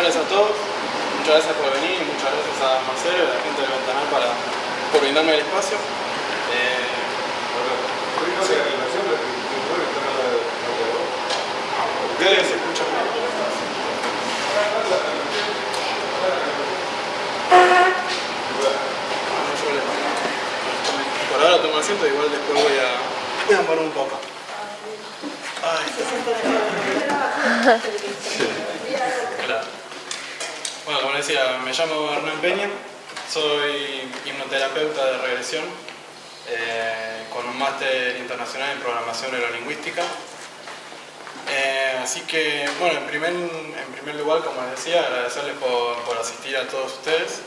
tardes a todos, muchas gracias por venir y muchas gracias a Marcelo y a la gente del Ventanal por brindarme el espacio. ¿Ustedes se escuchan? No hay problema. Por ahora tomo asiento, igual después voy a parar un poco. Ay, sí. Claro. Bueno, como decía, me llamo Hernán Peña, soy hipnoterapeuta de regresión con un máster internacional en programación neurolingüística. Así que, bueno, en primer lugar, como les decía, agradecerles por asistir a todos ustedes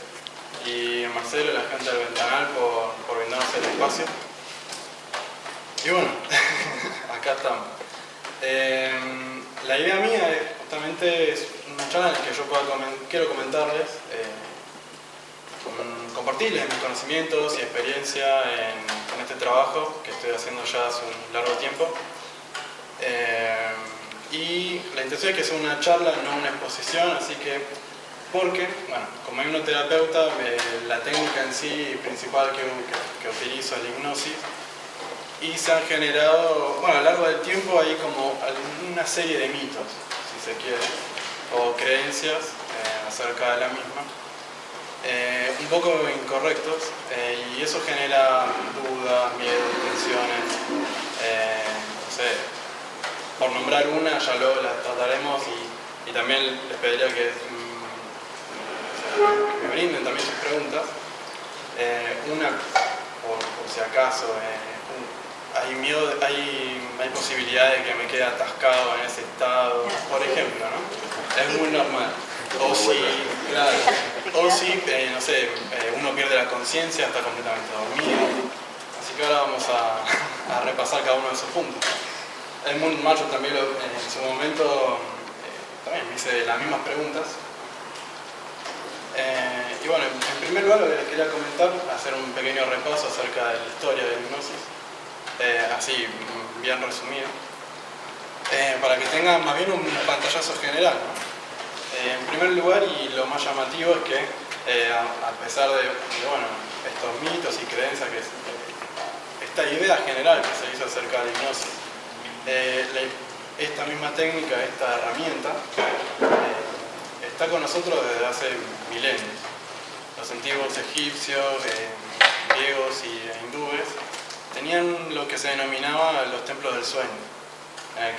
y a Marcelo y a la gente del Ventanal por brindarnos el espacio. Y bueno, acá estamos. La idea mía justamente es una charla en la que yo quiero comentarles, compartirles mis conocimientos y experiencia en este trabajo que estoy haciendo ya hace un largo tiempo. Y la intención es que sea una charla, no una exposición, así que, porque, bueno, como hipnoterapeuta, la técnica en sí principal que utilizo es la hipnosis, y se han generado, bueno, a lo largo del tiempo hay como una serie de mitos, si se quiere, o creencias acerca de la misma, un poco incorrectos, y eso genera dudas, miedos, tensiones, no sé, por nombrar una, ya luego las trataremos y también les pediría que me brinden también sus preguntas. Una, por si acaso, hay posibilidad de que me quede atascado en ese estado, por ejemplo, ¿no? Es muy normal. O si, claro, no sé, uno pierde la conciencia, está completamente dormido. Así que ahora vamos a repasar cada uno de esos puntos. Es muy normal, yo también en su momento también me hice las mismas preguntas. Y bueno, en primer lugar lo que les quería comentar, hacer un pequeño repaso acerca de la historia de la hipnosis, así bien resumido, para que tengan más bien un pantallazo general, ¿no? En primer lugar, y lo más llamativo es que a pesar de bueno, estos mitos y creencias, esta idea general que se hizo acerca de la hipnosis, esta misma técnica, esta herramienta, está con nosotros desde hace milenios. Los antiguos egipcios, griegos y hindúes tenían lo que se denominaba los templos del sueño,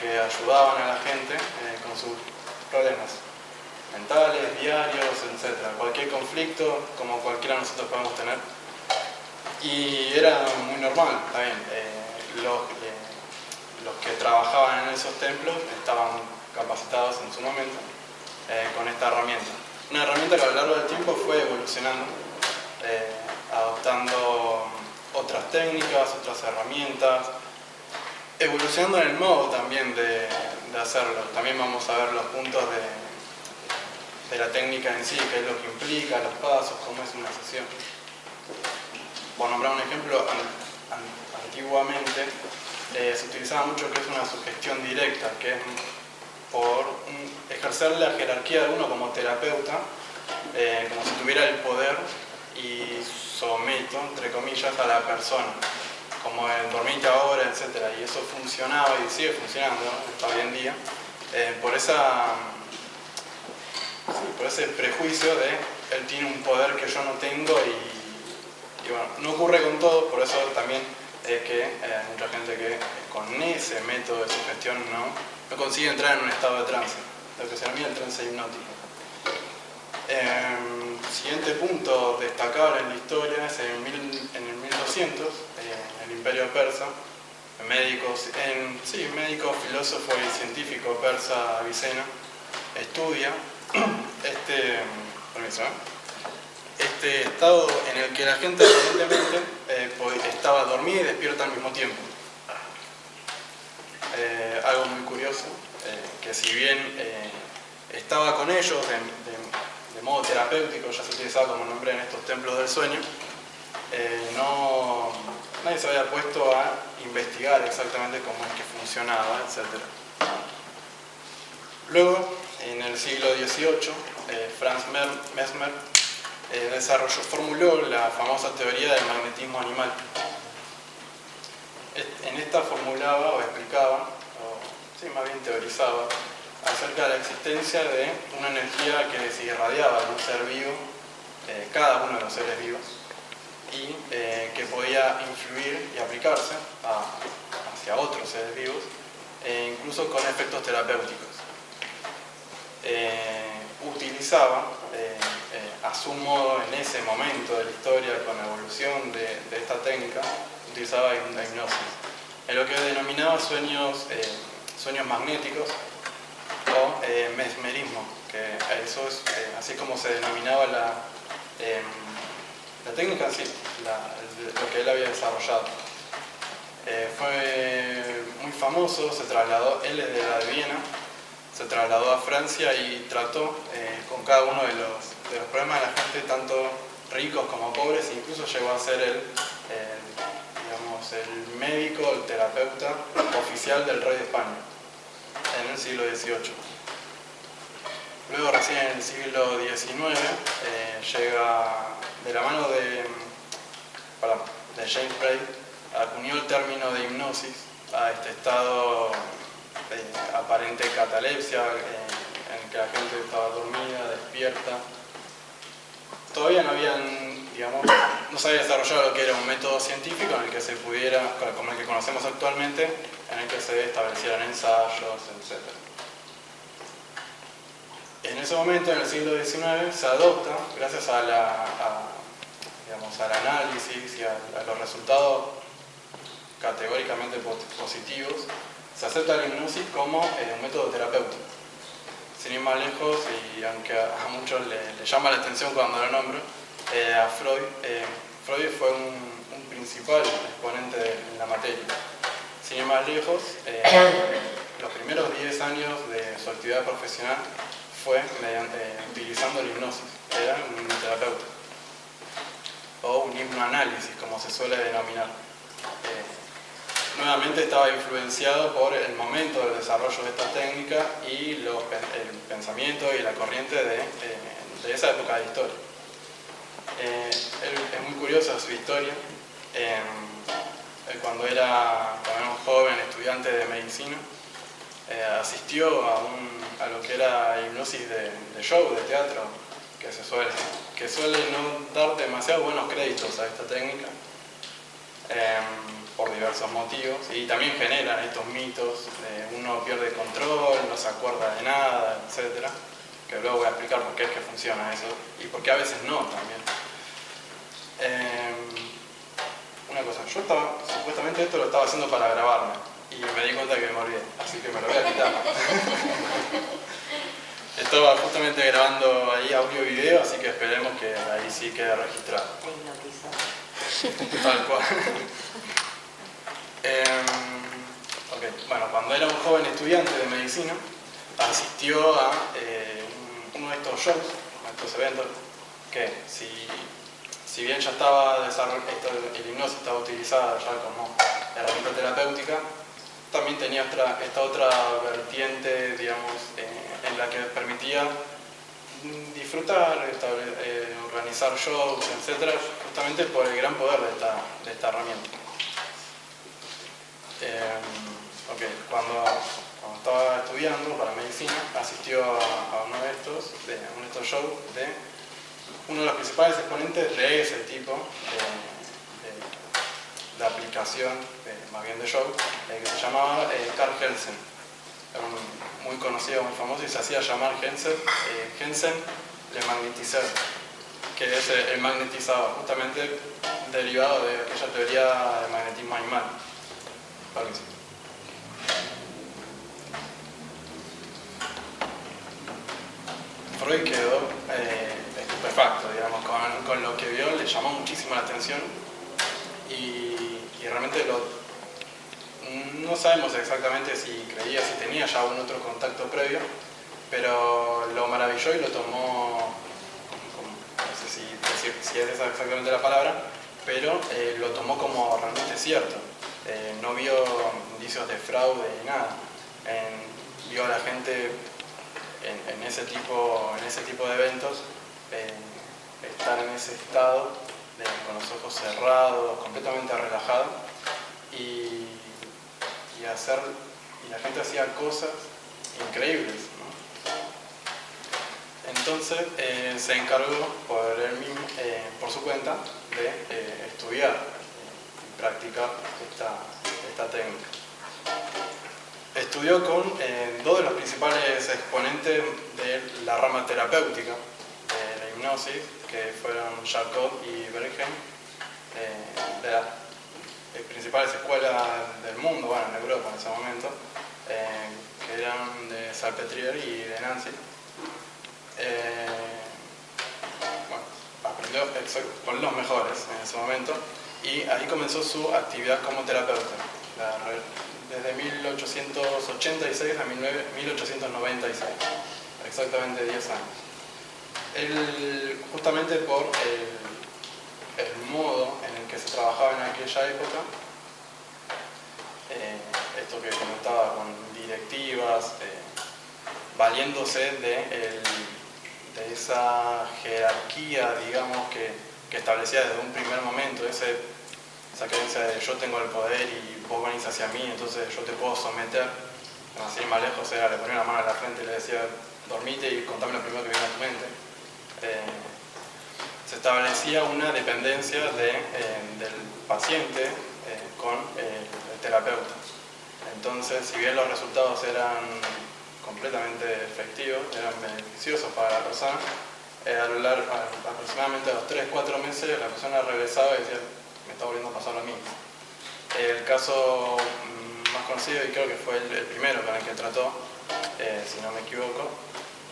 que ayudaban a la gente con sus problemas mentales, diarios, etc. Cualquier conflicto, como cualquiera de nosotros podemos tener. Y era muy normal también. Los que trabajaban en esos templos estaban capacitados en su momento con esta herramienta. Una herramienta que a lo largo del tiempo fue evolucionando, adoptando otras técnicas, otras herramientas, evolucionando en el modo también de hacerlo. También vamos a ver los puntos de la técnica en sí, qué es lo que implica, los pasos, cómo es una sesión. Por nombrar un ejemplo, antiguamente se utilizaba mucho que es una sugestión directa, que es por ejercer la jerarquía de uno como terapeuta, como si tuviera el poder y someto, entre comillas, a la persona, como en dormite ahora, etc. Y eso funcionaba y sigue funcionando, ¿no? Hasta hoy en día, por ese prejuicio de él tiene un poder que yo no tengo y bueno, no ocurre con todos, por eso también es que hay mucha gente que con ese método de sugestión no consigue entrar en un estado de trance, lo que se denomina el trance hipnótico. Siguiente punto destacable en la historia es en el 1200, en el Imperio Persa, médico, filósofo y científico persa Avicena estudia este estado en el que la gente evidentemente estaba dormida y despierta al mismo tiempo. Algo muy curioso, que si bien estaba con ellos de modo terapéutico, ya se utilizaba como nombre en estos templos del sueño, nadie se había puesto a investigar exactamente cómo es que funcionaba, etc. Luego, en el siglo XVIII, Franz Mesmer formuló la famosa teoría del magnetismo animal. En esta formulaba o explicaba, más bien teorizaba, acerca de la existencia de una energía que se irradiaba de un ser vivo, cada uno de los seres vivos, y que podía influir y aplicarse hacia otros seres vivos, incluso con efectos terapéuticos. Utilizaba, a su modo, en ese momento de la historia, con la evolución de esta técnica, utilizaba la hipnosis, en lo que denominaba sueños magnéticos o mesmerismo, que eso es así como se denominaba la técnica en sí, lo que él había desarrollado. Fue muy famoso, él es de Viena, se trasladó a Francia y trató con cada uno de los problemas de la gente, tanto ricos como pobres, e incluso llegó a ser el médico, el terapeuta oficial del rey de España en el siglo XVIII. Luego, recién en el siglo XIX, llega de la mano de James Braid, acuñó el término de hipnosis a este estado de aparente catalepsia en el que la gente estaba dormida, despierta. Todavía no se había desarrollado lo que era un método científico en el que se pudiera, como el que conocemos actualmente, en el que se establecieran ensayos, etc. En ese momento, en el siglo XIX, se adopta, gracias al análisis y a los resultados categóricamente positivos, se acepta la hipnosis como un método terapéutico. Sin ir más lejos, y aunque a muchos le llama la atención cuando lo nombro, a Freud fue un principal exponente de la materia. Sin ir más lejos, los primeros 10 años de su actividad profesional fue utilizando la hipnosis. Era un terapeuta, o un hipnoanálisis, como se suele denominar. Nuevamente estaba influenciado por el momento del desarrollo de esta técnica y el pensamiento y la corriente de esa época de historia. Es muy curiosa su historia. Cuando era un joven estudiante de medicina, asistió a lo que era hipnosis de show, de teatro, que suele no dar demasiado buenos créditos a esta técnica, por diversos motivos, y también generan estos mitos de uno pierde control, no se acuerda de nada, etc. Que luego voy a explicar por qué es que funciona eso y por qué a veces no también. Una cosa, yo supuestamente esto lo estaba haciendo para grabarme y me di cuenta que me olvidé, así que me lo voy a quitar. Estaba justamente grabando ahí audio y video, así que esperemos que ahí sí quede registrado. Tal cual. Bueno, cuando era un joven estudiante de medicina, asistió a uno de estos shows, a estos eventos, que si bien ya estaba el hipnosis estaba utilizada ya como herramienta terapéutica, también tenía esta otra vertiente, en la que permitía disfrutar, organizar shows, etc., justamente por el gran poder de esta herramienta. Cuando estaba estudiando para medicina, asistió a uno de estos shows de uno de los principales exponentes de ese tipo de aplicación, más bien de show, que se llamaba Carl Jensen. Era muy conocido, muy famoso, y se hacía llamar Jensen le Magnetiseur, que es el magnetizador, justamente derivado de aquella teoría de magnetismo animal. Freud quedó estupefacto, con lo que vio, le llamó muchísimo la atención y realmente no sabemos exactamente si creía, si tenía ya algún otro contacto previo, pero lo maravilló y lo tomó, no sé si es esa exactamente la palabra, pero lo tomó como realmente cierto. No vio indicios de fraude ni nada. Vio a la gente en ese tipo de eventos, estar en ese estado, con los ojos cerrados, completamente relajado, y la gente hacía cosas increíbles, ¿no? Entonces se encargó por su cuenta de estudiar y practicar esta técnica. Estudió con dos de los principales exponentes de la rama terapéutica de la hipnosis, que fueron Jacob y Berghem, de las principales escuelas del mundo, bueno, en Europa en ese momento, que eran de Salpêtrière y de Nancy. Bueno, aprendió con los mejores en ese momento, y ahí comenzó su actividad como terapeuta, desde 1886 a 1896, exactamente 10 años. Él, justamente por el modo en el que se trabajaba en aquella época, esto que comentaba con directivas, valiéndose de esa jerarquía, digamos, que establecía desde un primer momento, esa creencia de yo tengo el poder y vos venís hacia mí, entonces yo te puedo someter. Así más lejos era, le ponía la mano a la frente y le decía, dormite y contame lo primero que viene a tu mente. Se establecía una dependencia del paciente con el terapeuta. Entonces, si bien los resultados eran completamente efectivos, eran beneficiosos para la persona, aproximadamente a los 3-4 meses la persona regresaba y decía, me está volviendo a pasar lo mismo. El caso más conocido, y creo que fue el primero con el que trató, si no me equivoco,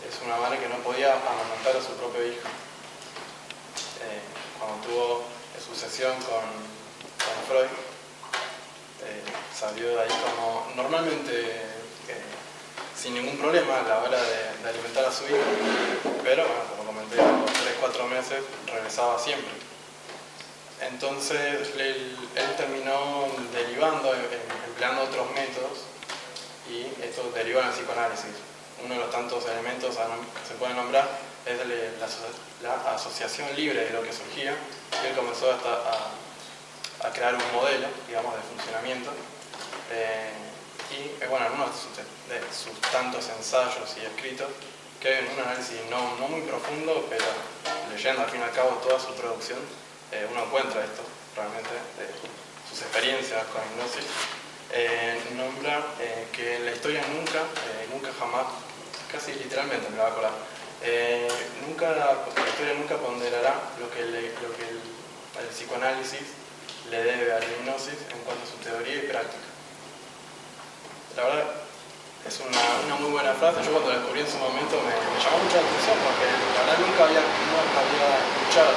es una madre que no podía amamantar a su propio hijo. Cuando tuvo su sesión con Freud, salió de ahí como normalmente sin ningún problema a la hora de alimentar a su hijo, pero bueno, como comenté, a los 3-4 meses regresaba siempre. Entonces él terminó derivando, empleando otros métodos, y esto derivó en el psicoanálisis. Uno de los tantos elementos que se pueden nombrar es la asociación libre de lo que surgía, y él comenzó a crear un modelo, digamos, de funcionamiento, y bueno, algunos de sus tantos ensayos y escritos, que en un análisis no muy profundo, pero leyendo al fin y al cabo toda su producción, uno encuentra esto realmente, sus experiencias con hipnosis. Nombra que la historia nunca jamás, casi literalmente me la va a acordar, la historia nunca ponderará lo que el psicoanálisis le debe a la hipnosis en cuanto a su teoría y práctica. La verdad es una muy buena frase. Yo cuando la descubrí en su momento me llamó mucho la atención, porque la verdad nunca había escuchado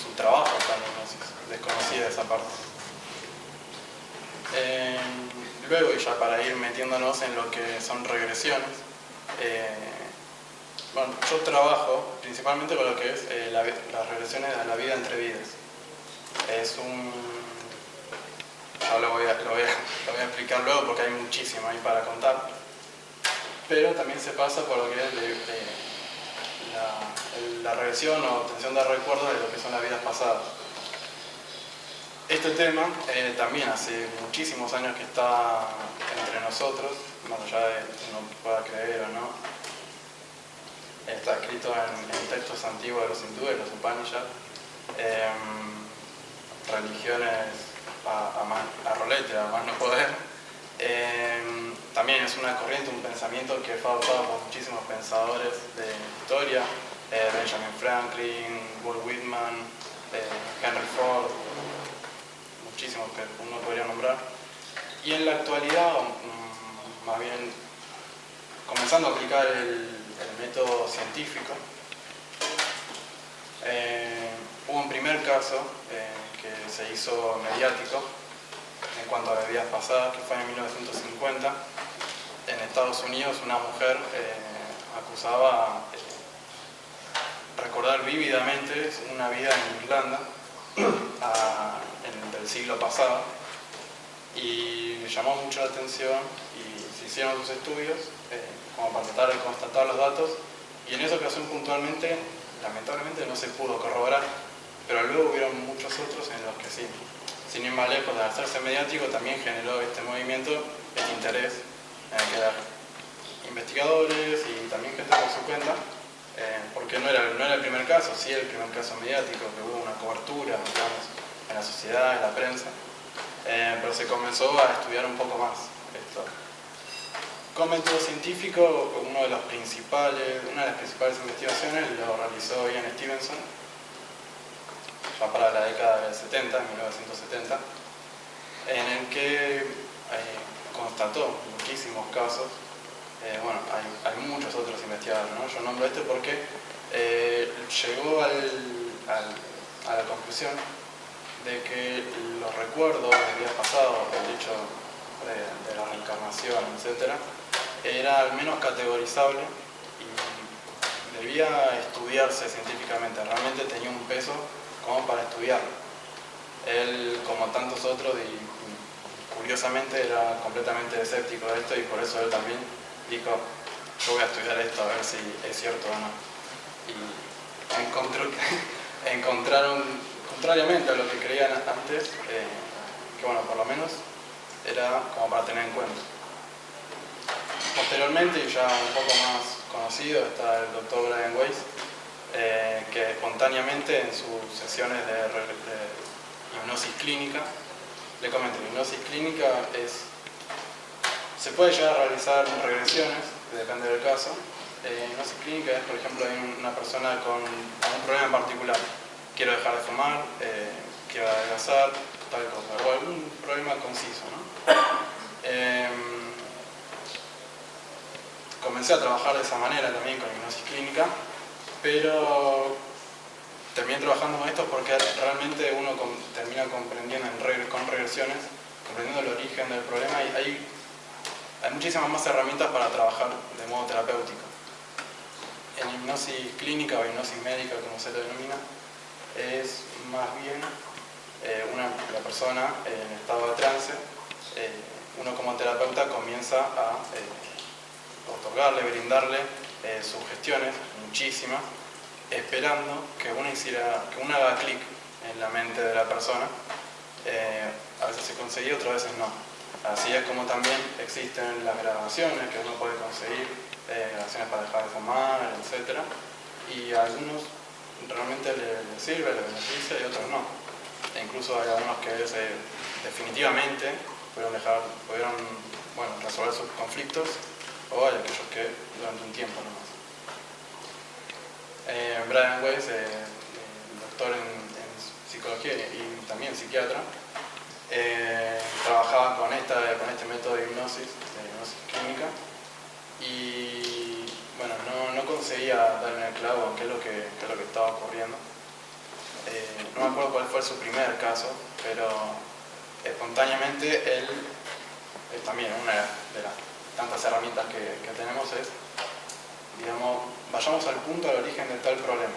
su trabajo con la hipnosis, desconocida esa parte. Luego, y ya para ir metiéndonos en lo que son regresiones, bueno, yo trabajo principalmente con lo que es las regresiones a la vida entre vidas. Ya lo voy a explicar luego porque hay muchísimo ahí para contar, pero también se pasa por lo que es la regresión o obtención de recuerdos de lo que son las vidas pasadas. Este tema también hace muchísimos años que está entre nosotros, más allá de que uno pueda creer o no. Está escrito en textos antiguos de los hindúes, los Upanishads, religiones a rolete, a más no poder. También es una corriente, un pensamiento que fue adoptado por muchísimos pensadores de la historia, Benjamin Franklin, Walt Whitman, Henry Ford, muchísimos que uno podría nombrar. Y en la actualidad, más bien comenzando a aplicar el método científico, hubo un primer caso que se hizo mediático en cuanto a vidas pasadas, que fue en 1950. En Estados Unidos una mujer acusaba recordar vívidamente una vida en Irlanda del siglo pasado, y me llamó mucho la atención, y sin hicieron sus estudios como para tratar de constatar los datos, y en esa ocasión puntualmente, lamentablemente no se pudo corroborar, pero luego hubieron muchos otros en los que sí. Sin ir más lejos de hacerse mediático, también generó este movimiento, este interés en el que investigadores y también gente por su cuenta, porque no era el primer caso, sí el primer caso mediático, que hubo una cobertura, digamos, en la sociedad, en la prensa, pero se comenzó a estudiar un poco más esto. Con método científico, una de las principales investigaciones lo realizó Ian Stevenson, ya para la década del 70, 1970, en el que constató muchísimos casos. Bueno, hay muchos otros investigadores, ¿no? Yo nombro este porque llegó a la conclusión de que los recuerdos del día pasado, el hecho de la reencarnación, etc., era al menos categorizable y debía estudiarse científicamente. Realmente tenía un peso como para estudiarlo. Él, como tantos otros, y curiosamente era completamente escéptico de esto, y por eso él también dijo: yo voy a estudiar esto a ver si es cierto o no. Y encontraron, contrariamente a lo que creían antes, que bueno, por lo menos era como para tener en cuenta. Posteriormente, y ya un poco más conocido, está el Dr. Brian Weiss, que espontáneamente en sus sesiones de hipnosis clínica, le comento, hipnosis clínica se puede llegar a realizar regresiones, depende del caso. Hipnosis clínica es, por ejemplo, hay una persona con algún problema en particular, quiero dejar de fumar, quiero adelgazar, tal cosa, o algún problema conciso, ¿no? Comencé a trabajar de esa manera también con hipnosis clínica, pero terminé trabajando con esto porque realmente uno termina comprendiendo con regresiones, comprendiendo el origen del problema, y hay muchísimas más herramientas para trabajar de modo terapéutico. En hipnosis clínica o hipnosis médica, como se le denomina, es más bien la persona en estado de trance, uno como terapeuta comienza a otorgarle, brindarle sugestiones, muchísimas, esperando que uno haga clic en la mente de la persona. A veces se consigue, otras veces no. Así es como también existen las grabaciones que uno puede conseguir, grabaciones para dejar de fumar, etc. Y a algunos realmente les sirve, les beneficia, y otros no. E incluso hay algunos que definitivamente pudieron resolver sus conflictos, o hay aquellos que durante un tiempo nomás. Brian Weiss, doctor en psicología y también psiquiatra, trabajaba con este método de hipnosis clínica, y bueno, no conseguía dar en el clavo qué es lo que estaba ocurriendo. No me acuerdo cuál fue su primer caso, pero espontáneamente él también, una de las tantas herramientas que tenemos es, digamos, vayamos al punto, al origen de tal problema,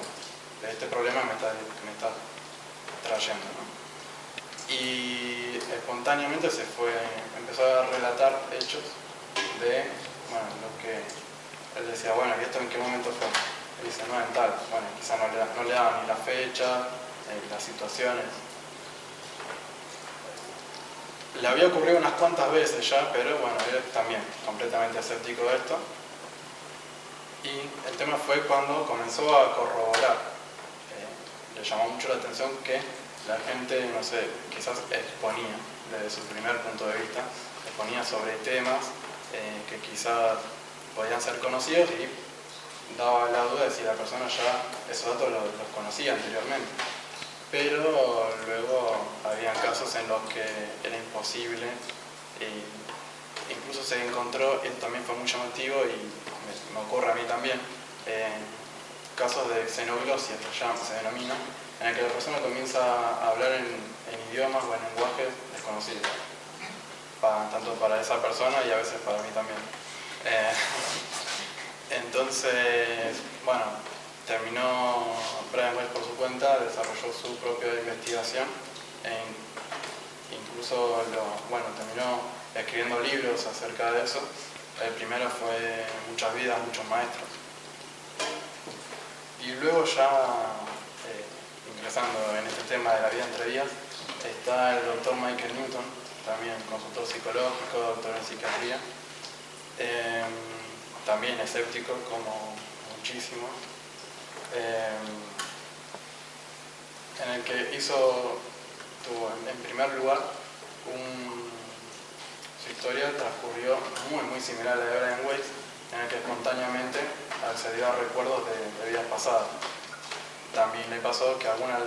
de este problema que me está trayendo, ¿no? Y espontáneamente empezó a relatar hechos de, bueno, lo que él decía, bueno, ¿y esto en qué momento fue? Él dice, no, en tal, bueno, quizá no le daban ni la fecha, las situaciones. Le había ocurrido unas cuantas veces ya, pero bueno, él también completamente escéptico de esto. Y el tema fue cuando comenzó a corroborar. Le llamó mucho la atención que la gente, no sé, quizás exponía desde su primer punto de vista, exponía sobre temas que quizás podían ser conocidos, y daba la duda de si la persona ya esos datos los conocía anteriormente. Pero luego habían casos en los que era imposible, incluso se encontró, esto también fue muy llamativo y me ocurre a mí también, casos de xenoglosia, se denomina, en el que la persona comienza a hablar en idiomas o en lenguajes desconocidos, tanto para esa persona y a veces para mí también. Entonces, bueno, terminó Brian Weiss por su cuenta, desarrolló su propia investigación, incluso terminó escribiendo libros acerca de eso, El primero fue Muchas vidas, muchos maestros. Y luego ya, ingresando en este tema de la vida entre vías, está el doctor Michael Newton, también consultor psicológico, doctor en psiquiatría, también escéptico como muchísimo, en el que tuvo en primer lugar, su historia transcurrió muy similar a la de Brian Weiss, en el que espontáneamente accedió a recuerdos de vidas pasadas. También le pasó que algunas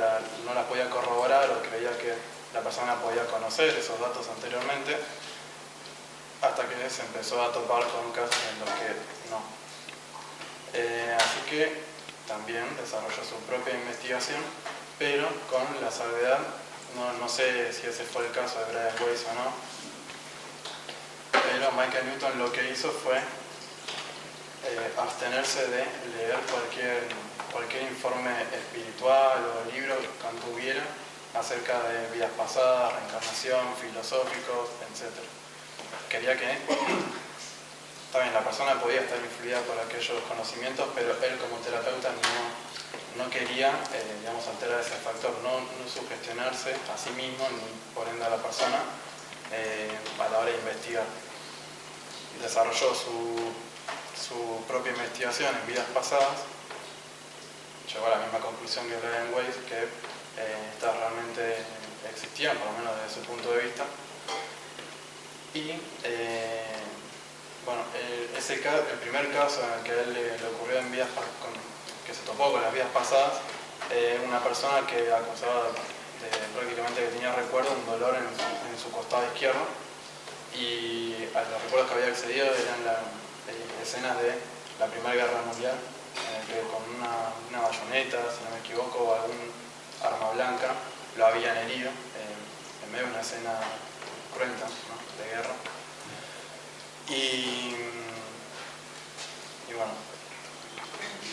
no las podía corroborar o creía que la persona podía conocer esos datos anteriormente, hasta que se empezó a topar con casos en los que no. Así que también desarrolló su propia investigación, pero con la salvedad, no sé si ese fue el caso de Brian Weiss o no, pero Michael Newton lo que hizo fue abstenerse de leer cualquier informe espiritual o libro que contuviera acerca de vidas pasadas, reencarnación, filosóficos, etc. Quería que también la persona podía estar influida por aquellos conocimientos, pero él como terapeuta no quería alterar ese factor, no sugestionarse a sí mismo ni por ende a la persona a la hora de investigar. Desarrolló su propia investigación en vidas pasadas, llegó a la misma conclusión que Brian Weiss, que estas realmente existían, por lo menos desde su punto de vista. Y el primer caso en el que a él le ocurrió en vidas que se topó con las vidas pasadas, una persona que acusaba prácticamente que tenía recuerdo un dolor en su costado izquierdo, y a los recuerdos que había accedido eran escenas de la Primera Guerra Mundial, en el que con una bayoneta, si no me equivoco, o algún arma blanca, lo habían herido en medio de una escena cruenta, ¿no?, de guerra. Y bueno,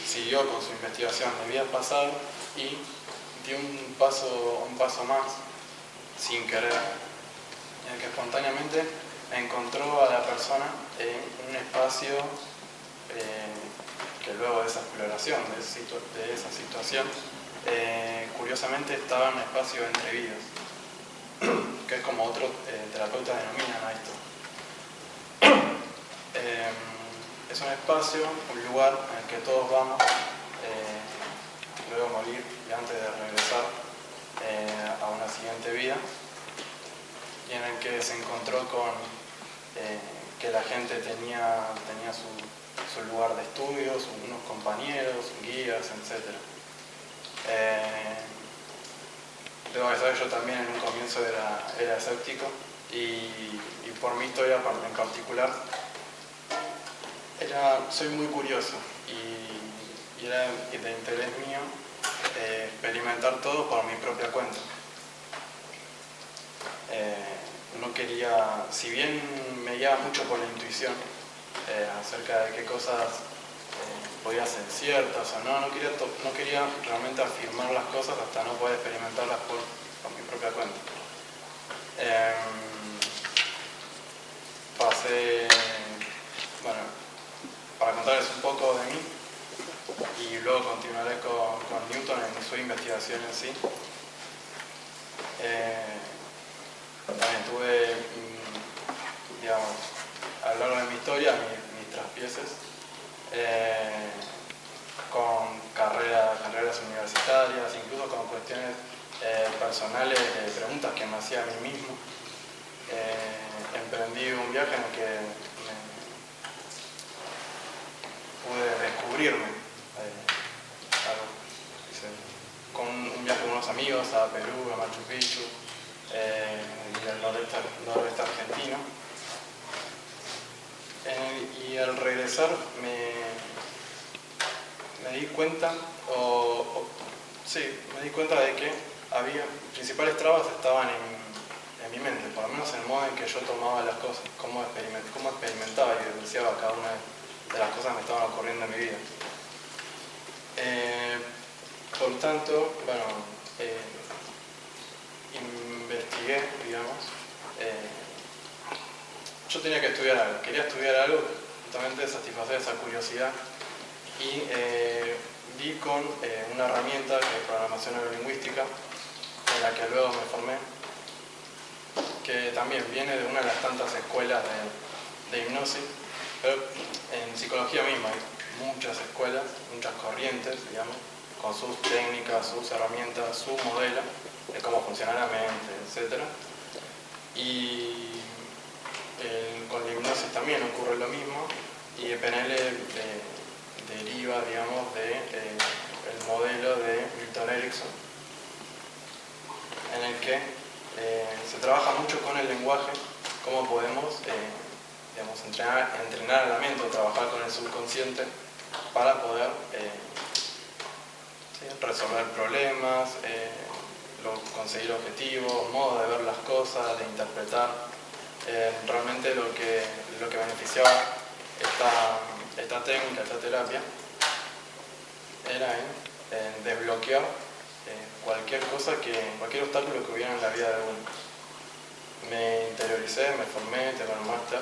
siguió con su investigación de vidas pasadas y dio un paso más, sin querer, en el que espontáneamente encontró a la persona en un espacio que luego de esa exploración, de esa situación, curiosamente estaba en un espacio entre vidas, que es como otros terapeutas denominan a esto. Es un espacio, un lugar en el que todos vamos luego de morir y antes de regresar a una siguiente vida, y en el que se encontró con que la gente tenía su lugar de estudio, unos compañeros, guías, etc. Debo decir, yo también en un comienzo era escéptico, y por mi historia en particular soy muy curioso, y era de interés mío experimentar todo por mi propia cuenta. No quería, si bien me guiaba mucho por la intuición acerca de qué cosas podían ser ciertas o no quería realmente afirmar las cosas hasta no poder experimentarlas por mi propia cuenta. Para contarles un poco de mí, y luego continuaré con Newton en su investigación en sí. También tuve, a lo largo de mi historia, mis traspieces con carreras universitarias, incluso con cuestiones personales, preguntas que me hacía a mí mismo. Emprendí un viaje en el que pude descubrirme, con un viaje con unos amigos a Perú, a Machu Picchu, y al noroeste argentino. Y al regresar me di cuenta, me di cuenta de que principales trabas estaban en mi mente, por lo menos en el modo en que yo tomaba las cosas, cómo experimentaba y vivenciaba cada una de las cosas que me estaban ocurriendo en mi vida. Por tanto, investigué, yo tenía que estudiar algo, quería estudiar algo justamente satisfacer esa curiosidad y di con una herramienta que es programación neurolingüística, en la que luego me formé, que también viene de una de las tantas escuelas de hipnosis, pero en psicología misma hay muchas escuelas, muchas corrientes, digamos, con sus técnicas, sus herramientas, su modelo de cómo funciona la mente, etc. Y con la hipnosis también ocurre lo mismo, y PNL deriva, digamos, el modelo de Milton Erickson, en el que se trabaja mucho con el lenguaje, cómo podemos digamos, entrenar a la mente o trabajar con el subconsciente para poder resolver problemas, conseguir objetivos, modo de ver las cosas, de interpretar. Realmente lo que beneficiaba esta técnica, esta terapia, era en desbloquear cualquier obstáculo que hubiera en la vida de uno. Me interioricé, me formé, tengo el máster,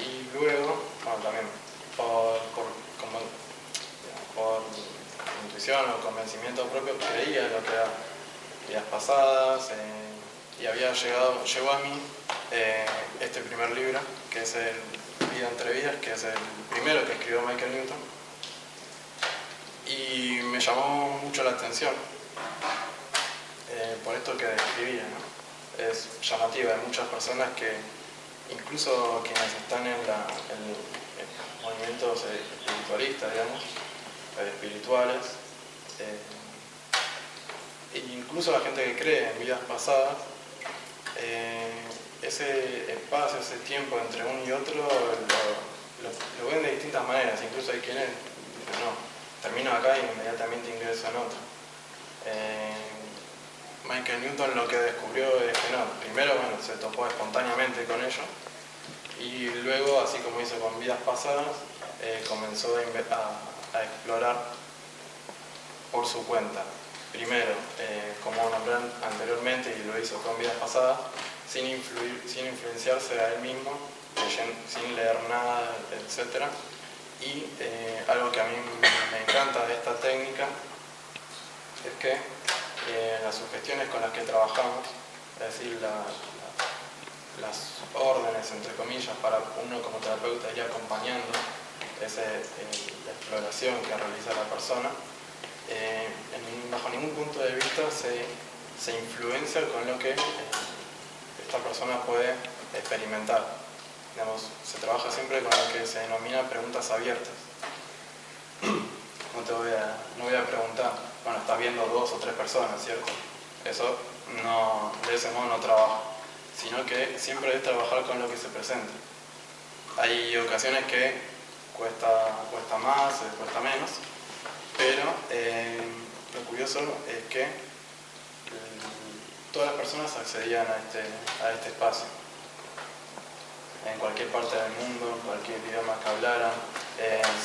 y luego, bueno, también por intuición o convencimiento propio, creía lo que eran vidas pasadas, y llegó a mí este primer libro, que es el Vida entre Vidas, que es el primero que escribió Michael Newton, y me llamó mucho la atención por esto que describía, ¿no? Es llamativa. Hay muchas personas que, incluso quienes están en movimientos espiritualistas, digamos, espirituales, e incluso la gente que cree en vidas pasadas, ese espacio, ese tiempo entre uno y otro lo ven de distintas maneras. Incluso hay quienes dicen, no, termino acá y inmediatamente ingreso en otro. Michael Newton lo que descubrió es que no, primero, bueno, se topó espontáneamente con ello, y luego, así como hizo con vidas pasadas, comenzó a explorar por su cuenta. Primero, como nombré anteriormente, y lo hizo con vidas pasadas, sin influenciarse a él mismo, sin leer nada, etc. Y algo que a mí me encanta de esta técnica es que las sugestiones con las que trabajamos, es decir, las órdenes, entre comillas, para uno como terapeuta ir acompañando la exploración que realiza la persona, bajo ningún punto de vista se influencia con lo que esta persona puede experimentar. Digamos, se trabaja siempre con lo que se denomina preguntas abiertas. No voy a preguntar, bueno, estás viendo 2 o 3 personas, ¿cierto? Eso no, de ese modo no trabaja, sino que siempre es trabajar con lo que se presenta. Hay ocasiones que cuesta más, cuesta menos, pero lo curioso es que todas las personas accedían a este espacio, en cualquier parte del mundo, en cualquier idioma que hablaran,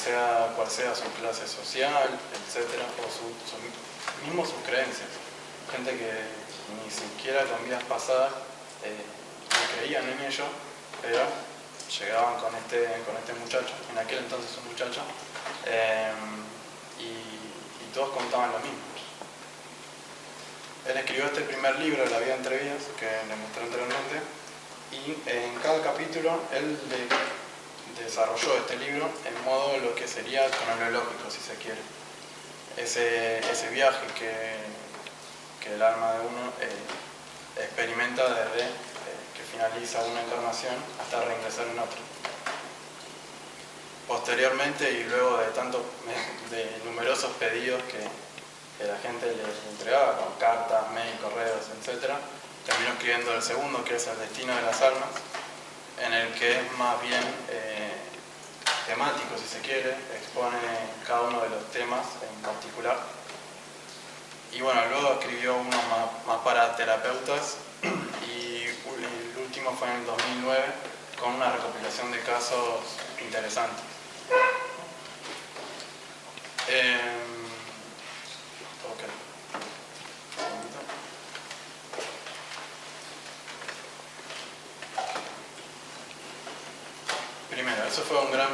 sea cual sea su clase social, etc., o mismo sus creencias. Gente que ni siquiera con vidas pasadas no creían en ello, pero llegaban con este muchacho, en aquel entonces un muchacho, y todos contaban lo mismo. Él escribió este primer libro, La vida entre vidas, que les mostré anteriormente, y en cada capítulo él desarrolló este libro en modo lo que sería cronológico, si se quiere. Ese viaje que el alma de uno experimenta desde que finaliza una encarnación hasta reingresar en otra. Posteriormente, y luego de numerosos pedidos que la gente les entregaba, con cartas, mail, correos, etc., terminó escribiendo el segundo, que es El destino de las almas, en el que es más bien temático, si se quiere, expone cada uno de los temas en particular. Y bueno, luego escribió uno más para terapeutas, y el último fue en el 2009, con una recopilación de casos interesantes. Primero, eso fue un gran